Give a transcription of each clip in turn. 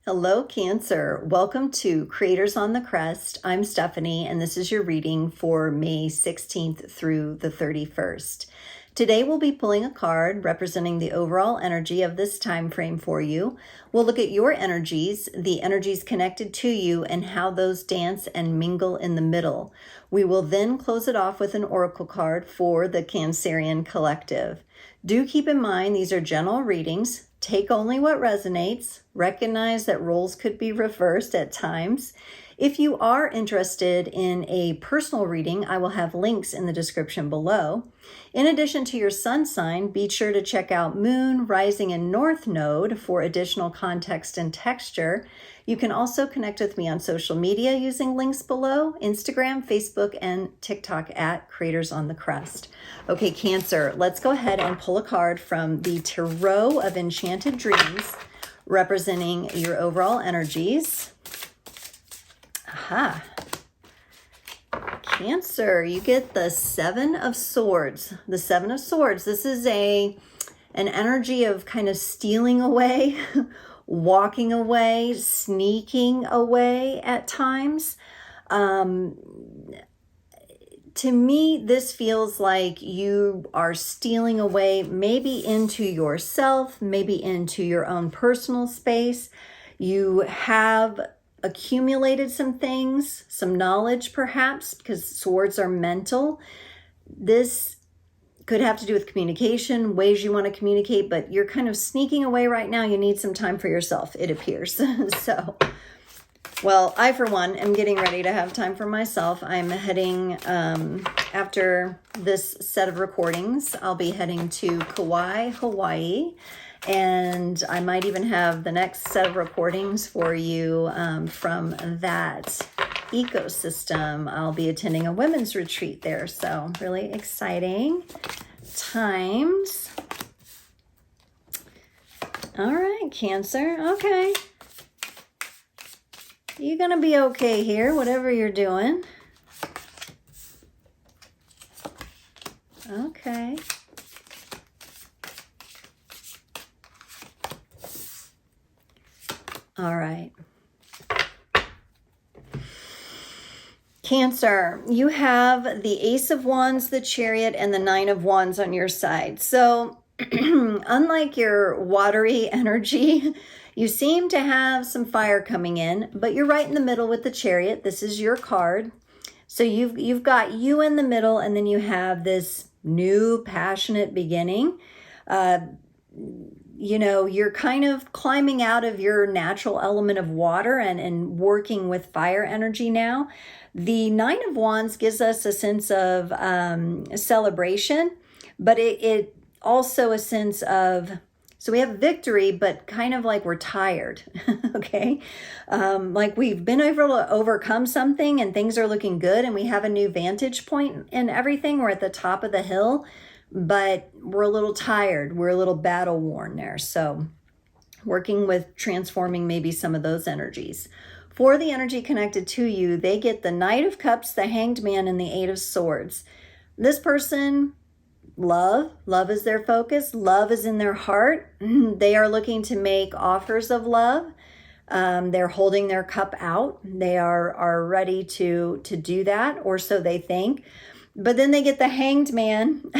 Hello, Cancer. Welcome to Creators on the Crest. I'm Stephanie, and this is your reading for May 16th through the 31st. Today, we'll be pulling a card representing the overall energy of this time frame for you. We'll look at your energies, the energies connected to you, and how those dance and mingle in the middle. We will then close it off with an oracle card for the Cancerian collective. Do keep in mind these are general readings. Take only what resonates. Recognize that roles could be reversed at times. If you are interested in a personal reading, I will have links in the description below. In addition to your sun sign, be sure to check out Moon, Rising, and North Node for additional context and texture. You can also connect with me on social media using links below, Instagram, Facebook, and TikTok at Creators on the Crest. Okay, Cancer, let's go ahead and pull a card from the Tarot of Enchanted Dreams, representing your overall energies. Aha. Cancer, you get the Seven of Swords. The Seven of Swords, this is an energy of kind of stealing away, walking away, sneaking away at times. To me, this feels like you are stealing away maybe into yourself, maybe into your own personal space. You have accumulated some things, some knowledge perhaps, because swords are mental. This could have to do with communication, ways you want to communicate, but you're kind of sneaking away right now. You need some time for yourself, it appears. So, well, I, for one, am getting ready to have time for myself. I'm heading, after this set of recordings, I'll be heading to Kauai, Hawaii. And I might even have the next set of recordings for you from that ecosystem. I'll be attending a women's retreat there. So really exciting times. All right, Cancer. Okay. You're going to be okay here, whatever you're doing. Okay. All right. Cancer, you have the Ace of Wands, the Chariot, and the Nine of Wands on your side. So unlike your watery energy, you seem to have some fire coming in, but you're right in the middle with the Chariot. This is your card. So you've got you in the middle, and then you have this new passionate beginning. You know, you're kind of climbing out of your natural element of water and working with fire energy now. The Nine of Wands gives us a sense of celebration, but it also a sense of, so we have victory, but kind of like we're tired, okay? Like we've been able to overcome something and things are looking good and we have a new vantage point in everything. We're at the top of the hill, but we're a little tired. We're a little battle worn there. So working with transforming maybe some of those energies. For the energy connected to you, they get the Knight of Cups, the Hanged Man, and the Eight of Swords. This person, love is their focus. Love is in their heart. They are looking to make offers of love. They're holding their cup out. They are ready to do that, or so they think. But then they get the Hanged Man.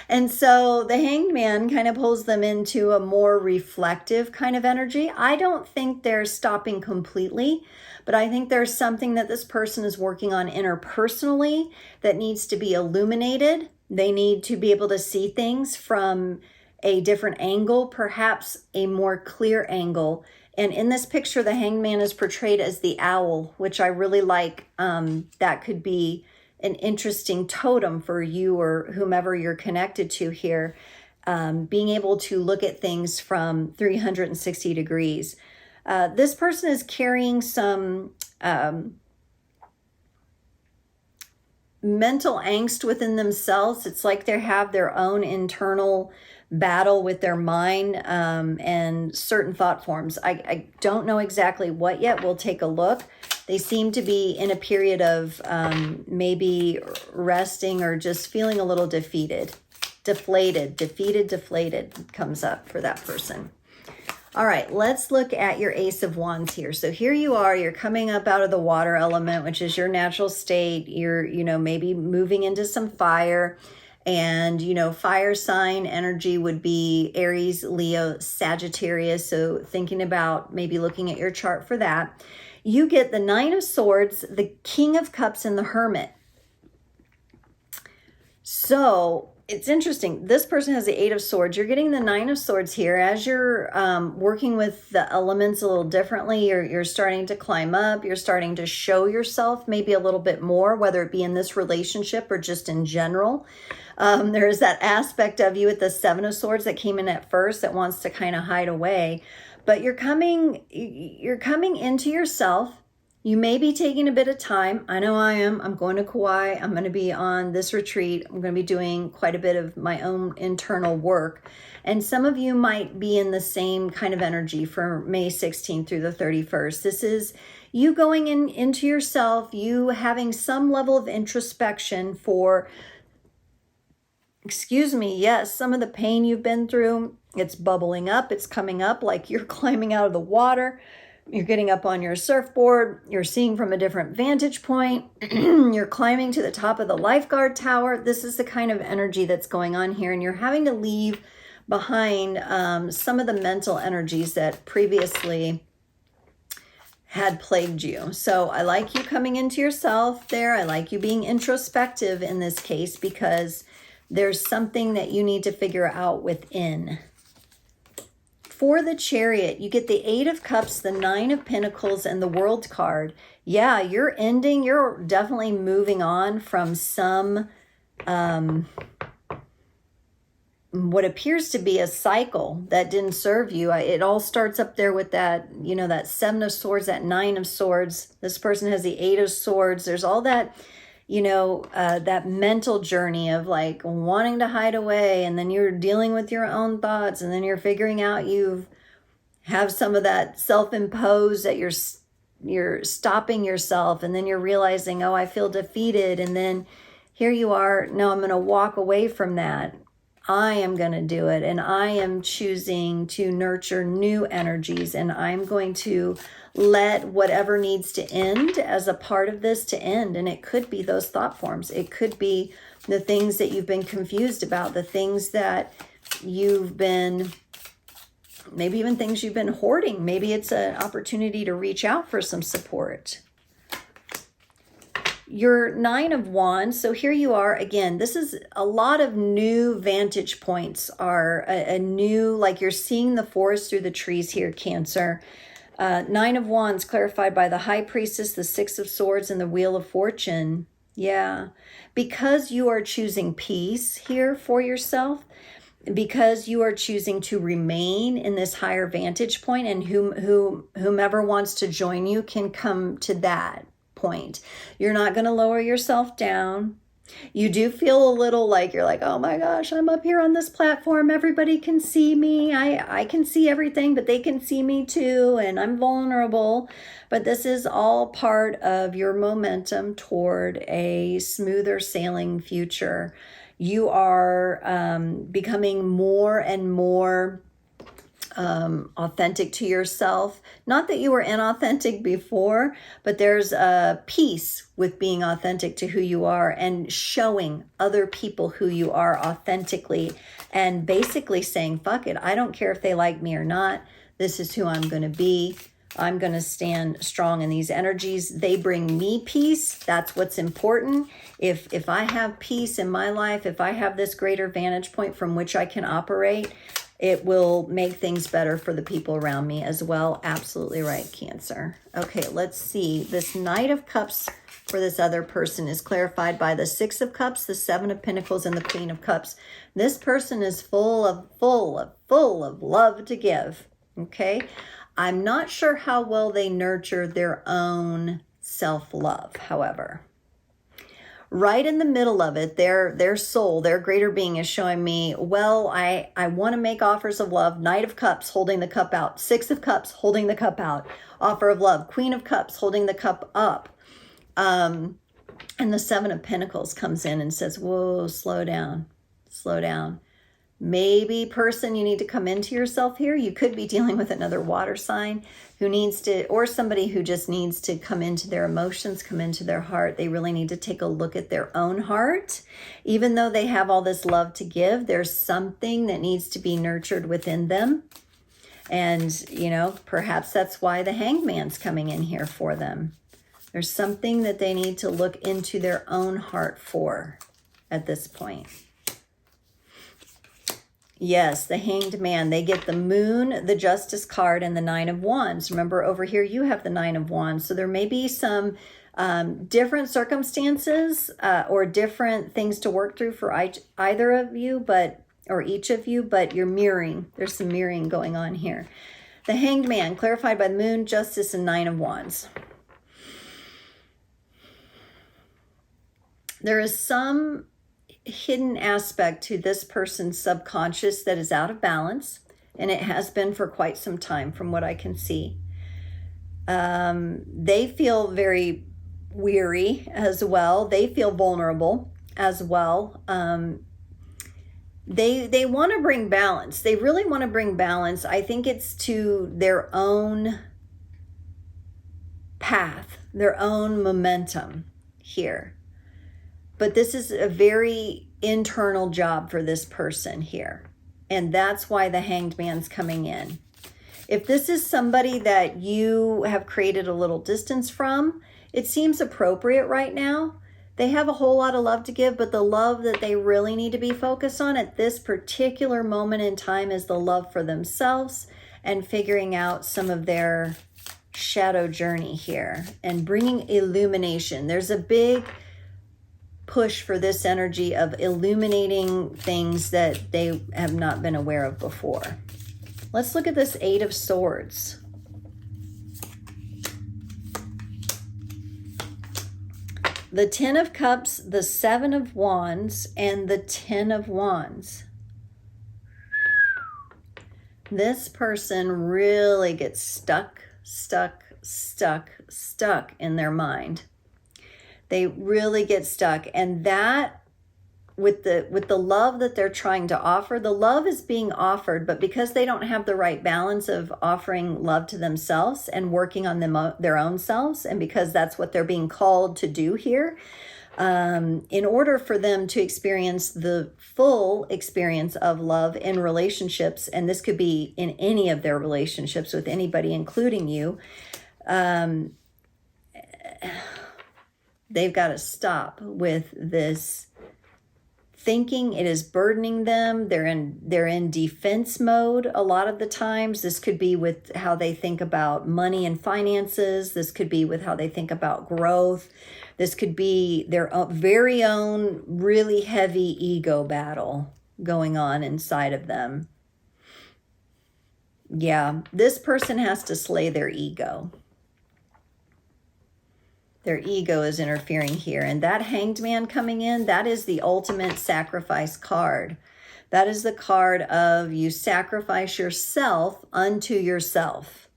And so the Hanged Man kind of pulls them into a more reflective kind of energy. I don't think they're stopping completely, but I think there's something that this person is working on interpersonally that needs to be illuminated. They need to be able to see things from a different angle, perhaps a more clear angle. And in this picture, the Hanged Man is portrayed as the owl, which I really like. That could be an interesting totem for you or whomever you're connected to here, being able to look at things from 360 degrees. This person is carrying some mental angst within themselves. It's like they have their own internal battle with their mind and certain thought forms. I don't know exactly what yet. We'll take a look. They seem to be in a period of maybe resting or just feeling a little defeated, deflated comes up for that person. All right, let's look at your Ace of Wands here. So here you are, you're coming up out of the water element, which is your natural state. You're, maybe moving into some fire. And, fire sign energy would be Aries, Leo, Sagittarius. So thinking about maybe looking at your chart for that. You get the Nine of Swords, the King of Cups, and the Hermit. So it's interesting. This person has the Eight of Swords. You're getting the Nine of Swords here. As you're working with the elements a little differently, you're starting to climb up. You're starting to show yourself maybe a little bit more, whether it be in this relationship or just in general. There is that aspect of you at the Seven of Swords that came in at first that wants to kind of hide away. But you're coming into yourself. You may be taking a bit of time. I know I am. I'm going to Kauai. I'm going to be on this retreat. I'm going to be doing quite a bit of my own internal work. And some of you might be in the same kind of energy for May 16th through the 31st. This is you going into yourself, you having some level of introspection for, yes, some of the pain you've been through. It's bubbling up. It's coming up like you're climbing out of the water. You're getting up on your surfboard. You're seeing from a different vantage point. You're climbing to the top of the lifeguard tower. This is the kind of energy that's going on here. And you're having to leave behind some of the mental energies that previously had plagued you. So I like you coming into yourself there. I like you being introspective in this case because there's something that you need to figure out within. For the Chariot, you get the Eight of Cups, the Nine of Pentacles, and the World card. Yeah, you're definitely moving on from some, what appears to be a cycle that didn't serve you. It all starts up there with that, that Seven of Swords, that Nine of Swords. This person has the Eight of Swords. There's all that, that mental journey of like wanting to hide away, and then you're dealing with your own thoughts, and then you're figuring out you have some of that self-imposed that you're stopping yourself, and then you're realizing, oh, I feel defeated, and then here you are, no, I'm going to walk away from that. I am going to do it, and I am choosing to nurture new energies, and I'm going to let whatever needs to end as a part of this to end. And it could be those thought forms. It could be the things that you've been confused about, the things that you've been, maybe even things you've been hoarding. Maybe it's an opportunity to reach out for some support. Your Nine of Wands. So here you are again. This is a lot of new vantage points are a new, like you're seeing the forest through the trees here, Cancer. Nine of Wands clarified by the High Priestess, the Six of Swords, and the Wheel of Fortune. Yeah, because you are choosing peace here for yourself, because you are choosing to remain in this higher vantage point, and whomever wants to join you can come to that point. You're not going to lower yourself down. You do feel a little like you're like, oh my gosh, I'm up here on this platform. Everybody can see me. I can see everything, but they can see me too. And I'm vulnerable. But this is all part of your momentum toward a smoother sailing future. You are becoming more and more authentic to yourself. Not that you were inauthentic before, but there's a peace with being authentic to who you are and showing other people who you are authentically and basically saying, fuck it, I don't care if they like me or not. This is who I'm going to be. I'm going to stand strong in these energies. They bring me peace. That's what's important. If I have peace in my life, if I have this greater vantage point from which I can operate, it will make things better for the people around me as well. Absolutely right, Cancer. Okay, let's see. This Knight of Cups for this other person is clarified by the Six of Cups, the Seven of Pentacles, and the Queen of Cups. This person is full of love to give. Okay, I'm not sure how well they nurture their own self-love, however. Right in the middle of it, their soul, their greater being is showing me, well, I want to make offers of love. Knight of Cups holding the cup out. Six of Cups holding the cup out. Offer of love. Queen of Cups holding the cup up. And the Seven of Pentacles comes in and says, whoa, slow down. Slow down. Maybe person, you need to come into yourself here. You could be dealing with another water sign who needs to, or somebody who just needs to come into their emotions, come into their heart. They really need to take a look at their own heart. Even though they have all this love to give, there's something that needs to be nurtured within them. And, you know, perhaps that's why the Hanged Man's coming in here for them. There's something that they need to look into their own heart for at this point. Yes, the Hanged Man. They get the Moon, the Justice card, and the Nine of Wands. Remember, over here you have the Nine of Wands. So there may be some different circumstances or different things to work through for either of you, or each of you, but you're mirroring. There's some mirroring going on here. The Hanged Man, clarified by the Moon, Justice, and Nine of Wands. There is some hidden aspect to this person's subconscious that is out of balance, and it has been for quite some time from what I can see. They feel very weary as well. They feel vulnerable as well. They want to bring balance. They really want to bring balance. I think it's to their own path, their own momentum here. But this is a very internal job for this person here. And that's why the Hanged Man's coming in. If this is somebody that you have created a little distance from, it seems appropriate right now. They have a whole lot of love to give, but the love that they really need to be focused on at this particular moment in time is the love for themselves and figuring out some of their shadow journey here and bringing illumination. There's a big push for this energy of illuminating things that they have not been aware of before. Let's look at this Eight of Swords. The Ten of Cups, the Seven of Wands, and the Ten of Wands. This person really gets stuck in their mind. They really get stuck, and that with the love that they're trying to offer, the love is being offered, but because they don't have the right balance of offering love to themselves and working on their own selves, and because that's what they're being called to do here, in order for them to experience the full experience of love in relationships, and this could be in any of their relationships with anybody, including you, they've got to stop with this thinking. It is burdening them. They're in defense mode a lot of the times. This could be with how they think about money and finances. This could be with how they think about growth. This could be their very own really heavy ego battle going on inside of them. Yeah, this person has to slay their ego. Their ego is interfering here. And that Hanged Man coming in, that is the ultimate sacrifice card. That is the card of you sacrifice yourself unto yourself.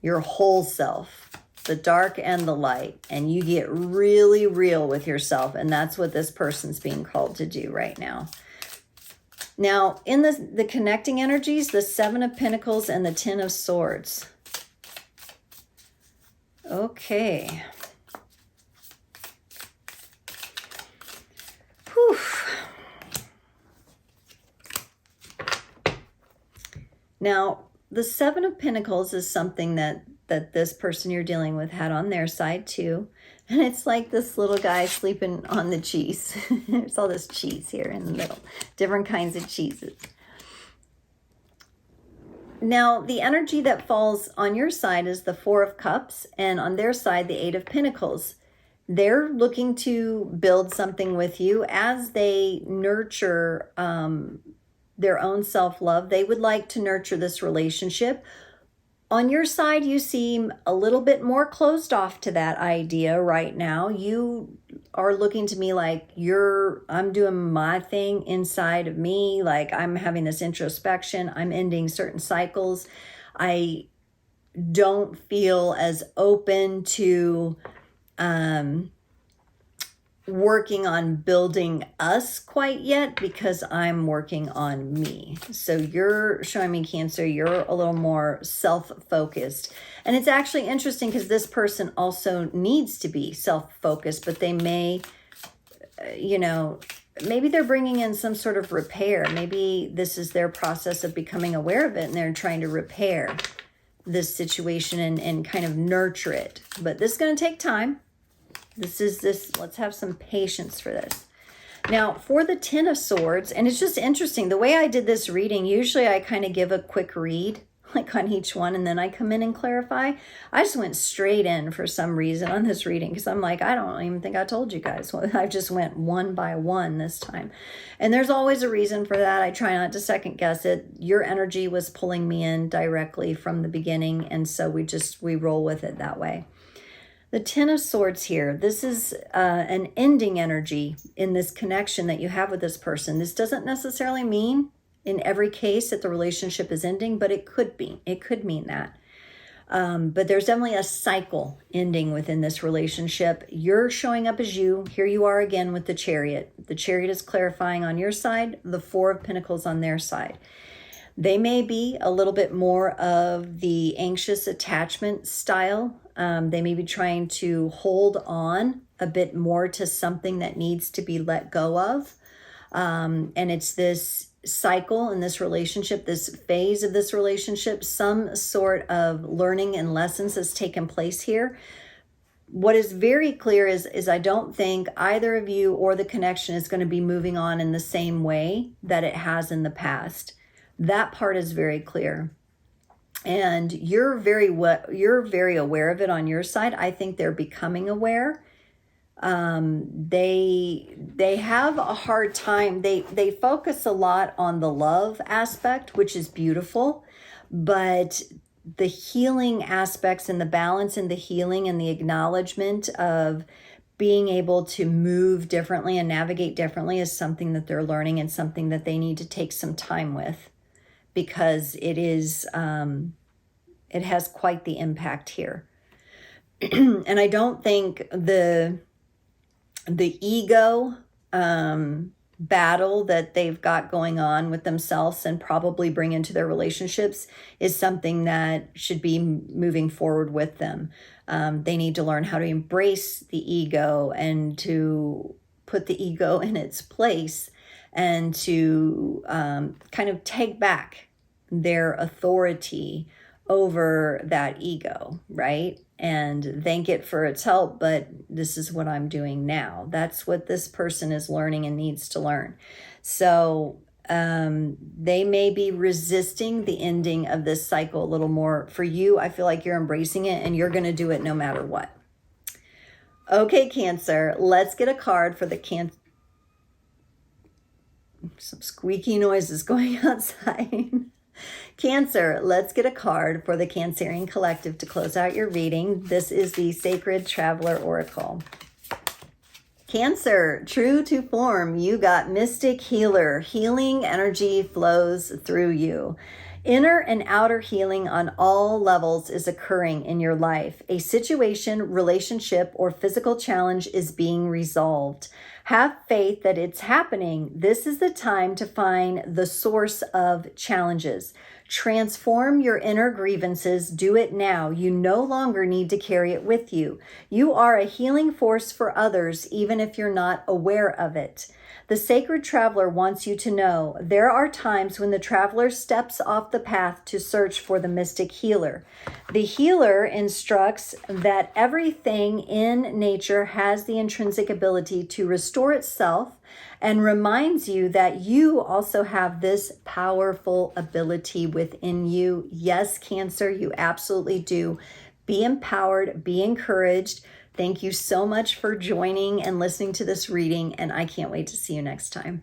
Your whole self, the dark and the light. And you get really real with yourself. And that's what this person's being called to do right now. Now, in the connecting energies, the Seven of Pentacles and the Ten of Swords. Okay. Whew. Now, the Seven of Pentacles is something that this person you're dealing with had on their side too. And it's like this little guy sleeping on the cheese. There's all this cheese here in the middle. Different kinds of cheeses. Now, the energy that falls on your side is the Four of Cups, and on their side, the Eight of Pentacles. They're looking to build something with you as they nurture their own self-love. They would like to nurture this relationship. On your side, you seem a little bit more closed off to that idea right now. You are looking to me like I'm doing my thing inside of me. Like I'm having this introspection. I'm ending certain cycles. I don't feel as open to working on building us quite yet because I'm working on me. So you're showing me, Cancer, you're a little more self-focused. And it's actually interesting because this person also needs to be self-focused, but they may, you know, maybe they're bringing in some sort of repair. Maybe this is their process of becoming aware of it and they're trying to repair this situation and kind of nurture it. But this is going to take time. Let's have some patience for this. Now, for the Ten of Swords, and it's just interesting, the way I did this reading, usually I kind of give a quick read, like on each one, and then I come in and clarify. I just went straight in for some reason on this reading, because I'm like, I don't even think I told you guys. Well, I just went one by one this time. And there's always a reason for that. I try not to second guess it. Your energy was pulling me in directly from the beginning, and so we roll with it that way. The Ten of Swords here, this is an ending energy in this connection that you have with this person. This doesn't necessarily mean in every case that the relationship is ending, but it could be. It could mean that. But there's definitely a cycle ending within this relationship. You're showing up as you. Here you are again with the Chariot. The Chariot is clarifying on your side, the Four of Pentacles on their side. They may be a little bit more of the anxious attachment style. They may be trying to hold on a bit more to something that needs to be let go of. And it's this cycle in this relationship, this phase of this relationship, some sort of learning and lessons has taken place here. What is very clear is I don't think either of you or the connection is going to be moving on in the same way that it has in the past. That part is very clear. And you're very aware of it on your side. I think they're becoming aware. They have a hard time. They focus a lot on the love aspect, which is beautiful, but the healing aspects and the balance and the healing and the acknowledgement of being able to move differently and navigate differently is something that they're learning and something that they need to take some time with, because it has quite the impact here. And I don't think the ego battle that they've got going on with themselves and probably bring into their relationships is something that should be moving forward with them. They need to learn how to embrace the ego and to put the ego in its place and to kind of take back their authority over that ego, right? And thank it for its help, but this is what I'm doing now. That's what this person is learning and needs to learn. So they may be resisting the ending of this cycle a little more. For you, I feel like you're embracing it and you're going to do it no matter what. Okay, Cancer, let's get a card for the Cancer. Some squeaky noises going outside. Cancer, let's get a card for the Cancerian Collective to close out your reading. This is the Sacred Traveler Oracle. Cancer, true to form, you got Mystic Healer. Healing energy flows through you. Inner and outer healing on all levels is occurring in your life. A situation, relationship, or physical challenge is being resolved. Have faith that it's happening. This is the time to find the source of challenges. Transform your inner grievances. Do it now. You no longer need to carry it with you. You are a healing force for others, even if you're not aware of it. The Sacred Traveler wants you to know there are times when the traveler steps off the path to search for the Mystic Healer. The healer instructs that everything in nature has the intrinsic ability to restore itself and reminds you that you also have this powerful ability within you. Yes, Cancer, you absolutely do. Be empowered, be encouraged. Thank you so much for joining and listening to this reading, and I can't wait to see you next time.